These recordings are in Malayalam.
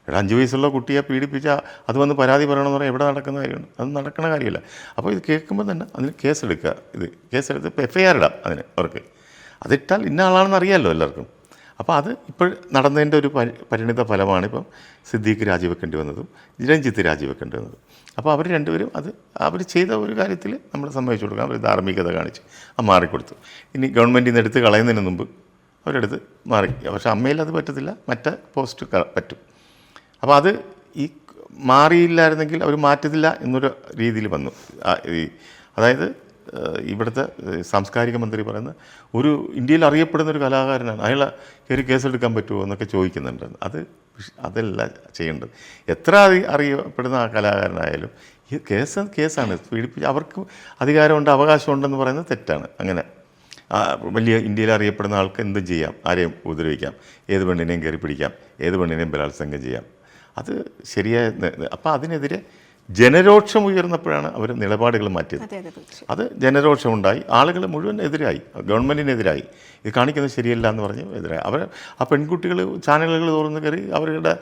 എടാ 5 വയസ്സുള്ള കുട്ടിയെ പീഡിപ്പിച്ചാൽ അത് വന്ന് പരാതി പറയണമെന്ന് പറഞ്ഞാൽ എവിടെ നടക്കുന്ന കാര്യമാണ്? അത് നടക്കുന്ന കാര്യമില്ല. അപ്പോൾ ഇത് കേൾക്കുമ്പോൾ തന്നെ അതിന് കേസെടുക്കുക. കേസെടുത്ത് ഇപ്പോൾ FIR ഇടാം അതിന് അവർക്ക്. അതിട്ടാൽ ഇന്ന ആളാണെന്ന് അറിയാമല്ലോ എല്ലാവർക്കും. അപ്പോൾ അത് ഇപ്പോൾ നടന്നതിൻ്റെ ഒരു പരിണിത ഫലമാണ് ഇപ്പം സിദ്ദീഖ് രാജിവെക്കേണ്ടി വന്നതും രഞ്ജിത്ത് രാജിവെക്കേണ്ടി വന്നതും. അപ്പോൾ അവർ രണ്ടുപേരും അവർ ചെയ്ത ഒരു കാര്യത്തിൽ നമ്മൾ സമ്മതിച്ചു കൊടുക്കാം. അവർ ധാർമ്മികത കാണിച്ച് മാറിക്കൊടുത്തു. ഇനി ഗവൺമെൻറ്റിൽ നിന്ന് എടുത്ത് കളയുന്നതിന് മുമ്പ് അവരെടുത്ത് മാറി. പക്ഷേ അമ്മയിൽ അത് പറ്റത്തില്ല, മറ്റേ പോസ്റ്റ് പറ്റും. അപ്പോൾ അത് ഈ മാറിയില്ലായിരുന്നെങ്കിൽ അവർ മാറ്റത്തില്ല എന്നൊരു രീതിയിൽ വന്നു. അതായത് ഇവിടുത്തെ സാംസ്കാരിക മന്ത്രി പറയുന്ന ഒരു ഇന്ത്യയിൽ അറിയപ്പെടുന്ന ഒരു കലാകാരനാണ്, അയാളെ കയറി കേസെടുക്കാൻ പറ്റുമോ എന്നൊക്കെ ചോദിക്കുന്നുണ്ട്. അതല്ല ചെയ്യേണ്ടത്. എത്ര അറിയപ്പെടുന്ന ആ കലാകാരനായാലും ഈ കേസാണ് പീഡിപ്പിച്ച് അവർക്ക് അധികാരമുണ്ട് അവകാശമുണ്ടെന്ന് പറയുന്നത് തെറ്റാണ്. അങ്ങനെ വലിയ ഇന്ത്യയിൽ അറിയപ്പെടുന്ന ആൾക്ക് എന്തും ചെയ്യാം, ആരെയും ഉപദ്രവിക്കാം, ഏത് പെണ്ണിനെയും കയറി പിടിക്കാം, ഏത് പെണ്ണിനെയും ബലാത്സംഗം ചെയ്യാം. അത് ശരിയായ അപ്പോൾ അതിനെതിരെ ജനരോക്ഷം ഉയർന്നപ്പോഴാണ് അവർ നിലപാടുകൾ മാറ്റിയത്. അത് ജനരോക്ഷമുണ്ടായി, ആളുകൾ മുഴുവൻ എതിരായി, ഗവൺമെൻറ്റിനെതിരായി. ഇത് കാണിക്കുന്നത് ശരിയല്ല എന്ന് പറഞ്ഞ് എതിരായി. ആ പെൺകുട്ടികൾ ചാനലുകൾ തുറന്ന് കയറി അവരുടെ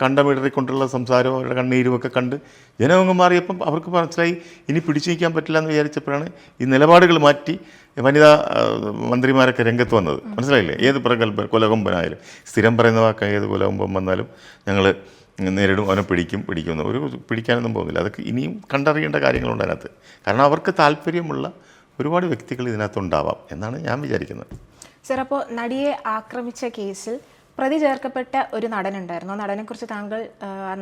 കണ്ടമിടറിക്കൊണ്ടുള്ള സംസാരവും അവരുടെ കണ്ണീരും ഒക്കെ കണ്ട് ജനമങ്ങ് മാറിയപ്പം അവർക്ക് മനസ്സിലായി ഇനി പിടിച്ചു നിൽക്കാൻ പറ്റില്ല എന്ന് വിചാരിച്ചപ്പോഴാണ് ഈ നിലപാടുകൾ മാറ്റി വനിതാ മന്ത്രിമാരൊക്കെ രംഗത്ത് വന്നത്. മനസ്സിലായില്ലേ? ഏത് കൊലകൊമ്പനായാലും സ്ഥിരം പറയുന്ന വാക്കാണ്, ഏത് കൊലകൊമ്പം വന്നാലും ഞങ്ങൾ നേരിടും, അവനെ പിടിക്കുന്നു. ഒരു പിടിക്കാനൊന്നും പോകുന്നില്ല. അതൊക്കെ ഇനിയും കണ്ടറിയേണ്ട കാര്യങ്ങളുണ്ട് അതിനകത്ത്. കാരണം അവർക്ക് താല്പര്യമുള്ള ഒരുപാട് വ്യക്തികൾ ഇതിനകത്തുണ്ടാവാം എന്നാണ് ഞാൻ വിചാരിക്കുന്നത്. സർ, അപ്പോൾ നടിയെ ആക്രമിച്ച കേസിൽ പ്രതി ചേർക്കപ്പെട്ട ഒരു നടനുണ്ടായിരുന്നു. ആ നടനെക്കുറിച്ച് താങ്കൾ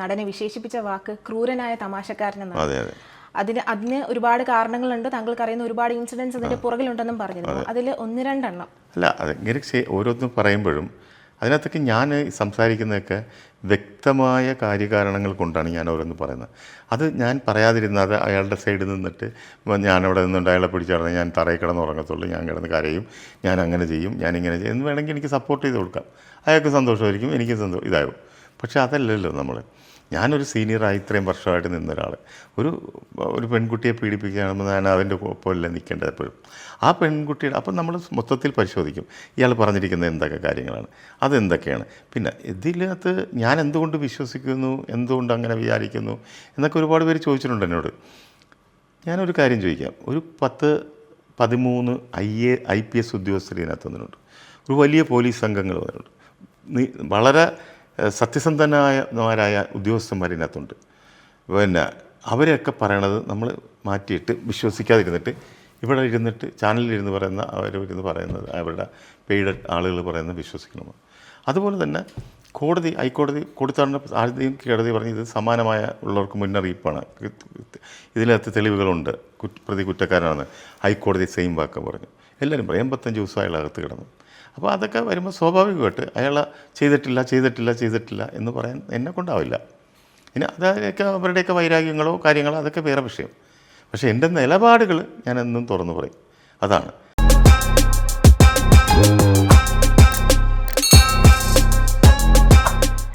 നടനെ വിശേഷിപ്പിച്ച വാക്ക് ക്രൂരനായ തമാശക്കാരനെന്നാണ്. അതെ അതെ. അതിന് ഒരുപാട് കാരണങ്ങളുണ്ട്, താങ്കൾക്ക് അറിയുന്ന ഒരുപാട് ഇൻസിഡൻസ് അതിൻ്റെ പുറകിലുണ്ടെന്നും പറഞ്ഞിരുന്നു. അതിൽ 1-2 അല്ല, അതെങ്ങനെ ഓരോന്നും പറയുമ്പോഴും അതിനകത്തൊക്കെ ഞാൻ സംസാരിക്കുന്നതൊക്കെ വ്യക്തമായ കാര്യകാരണങ്ങൾ കൊണ്ടാണ് ഞാൻ ഓരോന്ന് പറയുന്നത്. അത് ഞാൻ പറയാതിരുന്നത് അയാളുടെ സൈഡിൽ നിന്നിട്ട് ഞാനവിടെ നിന്നുകൊണ്ട് അയാളെ പിടിച്ചടന്ന് ഞാൻ തറയിൽ കിടന്ന് ഉറങ്ങത്തുള്ളൂ, ഞാൻ കിടന്ന് കരയും, ഞാൻ അങ്ങനെ ചെയ്യും, ഞാനിങ്ങനെ ചെയ്യും എന്ന് വേണമെങ്കിൽ എനിക്ക് സപ്പോർട്ട് ചെയ്ത് കൊടുക്കാം. അയാൾക്ക് സന്തോഷമായിരിക്കും, എനിക്ക് ഇതാവും. പക്ഷേ അതല്ലല്ലോ നമ്മൾ. ഞാനൊരു സീനിയറായി ഇത്രയും വർഷമായിട്ട് നിന്ന ഒരാൾ ഒരു പെൺകുട്ടിയെ പീഡിപ്പിക്കുകയാണെന്ന് ഞാൻ അവൻ്റെ ഒപ്പമല്ല നിൽക്കേണ്ടത് എപ്പോഴും. ആ പെൺകുട്ടിയുടെ അപ്പം നമ്മൾ മൊത്തത്തിൽ പരിശോധിക്കും ഇയാൾ പറഞ്ഞിരിക്കുന്ന എന്തൊക്കെ കാര്യങ്ങളാണ്, അതെന്തൊക്കെയാണ്. പിന്നെ ഇതിനകത്ത് ഞാൻ എന്തുകൊണ്ട് വിശ്വസിക്കുന്നു, എന്തുകൊണ്ട് അങ്ങനെ വിചാരിക്കുന്നു എന്നൊക്കെ ഒരുപാട് പേര് ചോദിച്ചിട്ടുണ്ട് എന്നോട്. ഞാനൊരു കാര്യം ചോദിക്കാം. ഒരു 10-13 IPS ഉദ്യോഗസ്ഥർ ഇതിനകത്ത് വന്നിട്ടുണ്ട്. ഒരു വലിയ പോലീസ് സംഘങ്ങൾ വന്നിട്ടുണ്ട്. വളരെ സത്യസന്ധന്മാരായ ഉദ്യോഗസ്ഥന്മാരിനകത്തുണ്ട്. പിന്നെ അവരെയൊക്കെ പറയണത് നമ്മൾ മാറ്റിയിട്ട് വിശ്വസിക്കാതിരുന്നിട്ട് ഇവിടെ ഇരുന്നിട്ട് ചാനലിലിരുന്ന് പറയുന്ന അവരിരുന്ന് പറയുന്നത് അവരുടെ പെയ്ഡ് ആളുകൾ പറയുന്നത് വിശ്വസിക്കണം. അതുപോലെ തന്നെ ഹൈക്കോടതി കൊടുത്താറിൻ്റെ ആദ്യം കോടതി പറഞ്ഞ് ഇത് സമാനമായ ഉള്ളവർക്ക് മുന്നറിയിപ്പാണ്, ഇതിനകത്ത് തെളിവുകളുണ്ട്, പ്രതി കുറ്റക്കാരനാണെന്ന് ഹൈക്കോടതി സെയിം വാക്ക് പറഞ്ഞു. എല്ലാവരും പറയും 85 ദിവസം അയാൾ അകത്ത് കിടന്നു. അപ്പോൾ അതൊക്കെ വരുമ്പോൾ സ്വാഭാവികമായിട്ട് അയാൾ ചെയ്തിട്ടില്ല എന്ന് പറയാൻ എന്നെ കൊണ്ടാവില്ല. ഇനി അതൊക്കെ അവരുടെയൊക്കെ വൈരാഗ്യങ്ങളോ കാര്യങ്ങളോ അതൊക്കെ വേറെ വിഷയം. പക്ഷേ എൻ്റെ നിലപാടുകൾ ഞാൻ എന്നും തുറന്നു പറയും. അതാണ്.